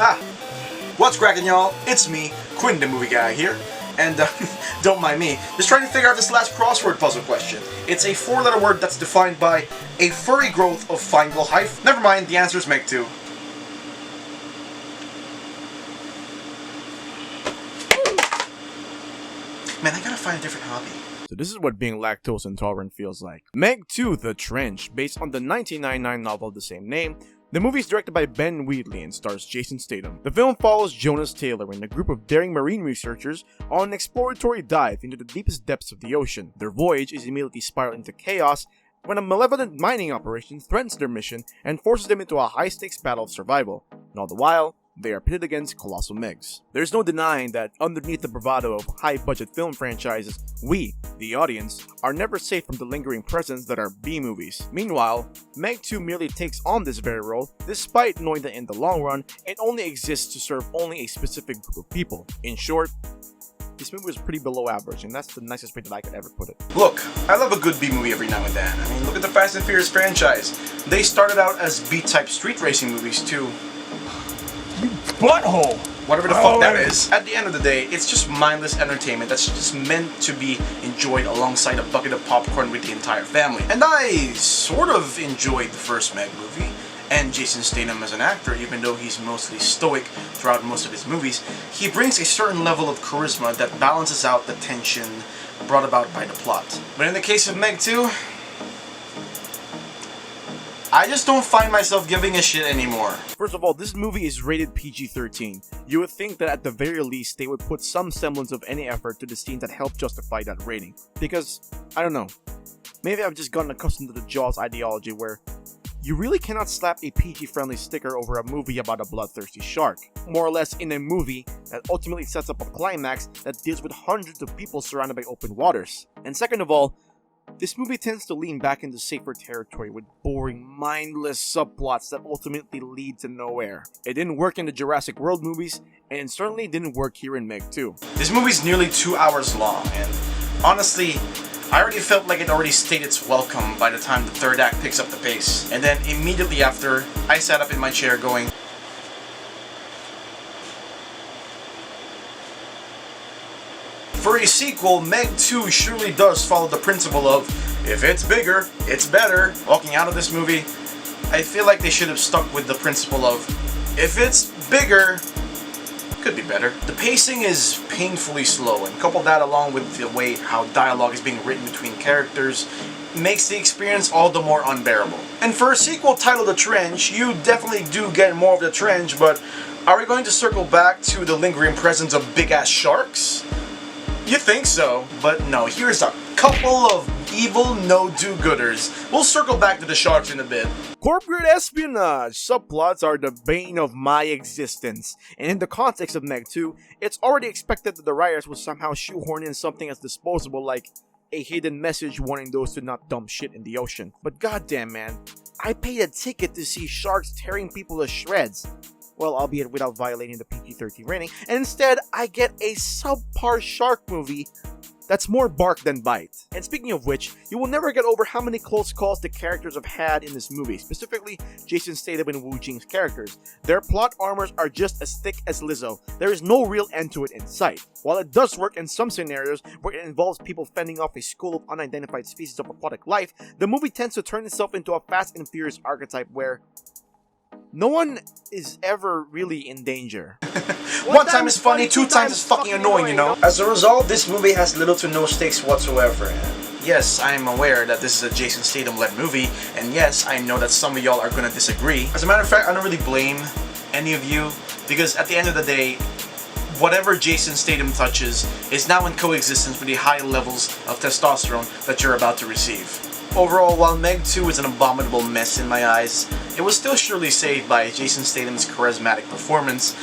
Ah, what's cracking, y'all? It's me, Quin the movie guy here, and don't mind me, just trying to figure out this last crossword puzzle question. It's a 4-letter word that's defined by a furry growth of fungal hyphae. Never mind, the answer is Meg 2. Man, I gotta find a different hobby. So this is what being lactose intolerant feels like. Meg 2: The Trench, based on the 1999 novel of the same name. The movie is directed by Ben Wheatley and stars Jason Statham. The film follows Jonas Taylor and a group of daring marine researchers on an exploratory dive into the deepest depths of the ocean. Their voyage is immediately spiraled into chaos when a malevolent mining operation threatens their mission and forces them into a high-stakes battle of survival. And all the while, they are pitted against colossal Megs. There's no denying that underneath the bravado of high-budget film franchises, we, the audience, are never safe from the lingering presence that are B-movies. Meanwhile, Meg 2 merely takes on this very role, despite knowing that in the long run, it only exists to serve only a specific group of people. In short, this movie is pretty below average, and that's the nicest way that I could ever put it. Look, I love a good B-movie every now and then. I mean, look at the Fast and Furious franchise. They started out as B-type street racing movies too. Butthole! Whatever the fuck that is. At the end of the day, it's just mindless entertainment that's just meant to be enjoyed alongside a bucket of popcorn with the entire family. And I sort of enjoyed the first Meg movie, and Jason Statham as an actor, even though he's mostly stoic throughout most of his movies, he brings a certain level of charisma that balances out the tension brought about by the plot. But in the case of Meg 2, I just don't find myself giving a shit anymore. First of all, this movie is rated PG-13. You would think that at the very least they would put some semblance of any effort to the scenes that help justify that rating. Because, I don't know, maybe I've just gotten accustomed to the Jaws ideology where you really cannot slap a PG-friendly sticker over a movie about a bloodthirsty shark. More or less in a movie that ultimately sets up a climax that deals with hundreds of people surrounded by open waters. And second of all, this movie tends to lean back into safer territory with boring, mindless subplots that ultimately lead to nowhere. It didn't work in the Jurassic World movies, and it certainly didn't work here in Meg 2. This movie's nearly 2 hours long, and honestly, I already felt like it already stayed its welcome by the time the third act picks up the pace. And then immediately after, I sat up in my chair going, for a sequel, Meg 2 surely does follow the principle of, if it's bigger, it's better. Walking out of this movie, I feel like they should have stuck with the principle of, if it's bigger, could be better. The pacing is painfully slow, and couple that along with the way how dialogue is being written between characters, makes the experience all the more unbearable. And for a sequel titled The Trench, you definitely do get more of the trench, but are we going to circle back to the lingering presence of big-ass sharks? You think so, but no, here's a couple of evil no-do-gooders. We'll circle back to the sharks in a bit. Corporate espionage subplots are the bane of my existence, and in the context of Meg 2, it's already expected that the writers will somehow shoehorn in something as disposable like a hidden message warning those to not dump shit in the ocean. But goddamn man, I paid a ticket to see sharks tearing people to shreds. Well, albeit without violating the PG-13 rating, and instead, I get a subpar shark movie that's more bark than bite. And speaking of which, you will never get over how many close calls the characters have had in this movie, specifically Jason Statham and Wu Jing's characters. Their plot armors are just as thick as Lizzo. There is no real end to it in sight. While it does work in some scenarios where it involves people fending off a school of unidentified species of aquatic life, the movie tends to turn itself into a Fast and Furious archetype where no one is ever really in danger. One time is funny, 2 times is fucking annoying, you know? As a result, this movie has little to no stakes whatsoever. And yes, I am aware that this is a Jason Statham-led movie, and yes, I know that some of y'all are gonna disagree. As a matter of fact, I don't really blame any of you, because at the end of the day, whatever Jason Statham touches is now in coexistence with the high levels of testosterone that you're about to receive. Overall, while Meg 2 is an abominable mess in my eyes, it was still surely saved by Jason Statham's charismatic performance.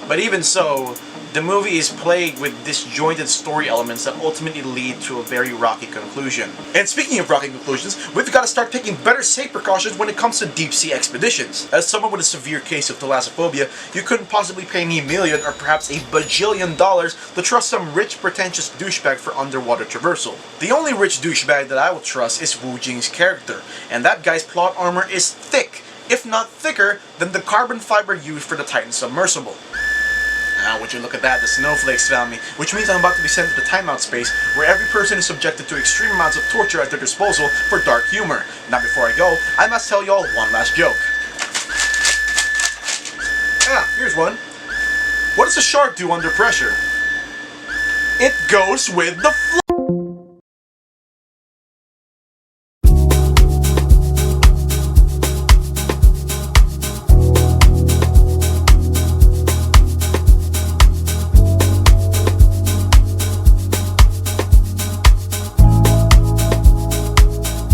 But even so, the movie is plagued with disjointed story elements that ultimately lead to a very rocky conclusion. And speaking of rocky conclusions, we've got to start taking better safe precautions when it comes to deep-sea expeditions. As someone with a severe case of thalassophobia, you couldn't possibly pay me $1 million or perhaps $1 bajillion to trust some rich, pretentious douchebag for underwater traversal. The only rich douchebag that I will trust is Wu Jing's character, and that guy's plot armor is thick if not thicker, than the carbon fiber used for the Titan submersible. Now, would you look at that, the snowflakes found me, which means I'm about to be sent to the timeout space, where every person is subjected to extreme amounts of torture at their disposal for dark humor. Now, before I go, I must tell y'all one last joke. Here's one. What does a shark do under pressure? It goes with the flow!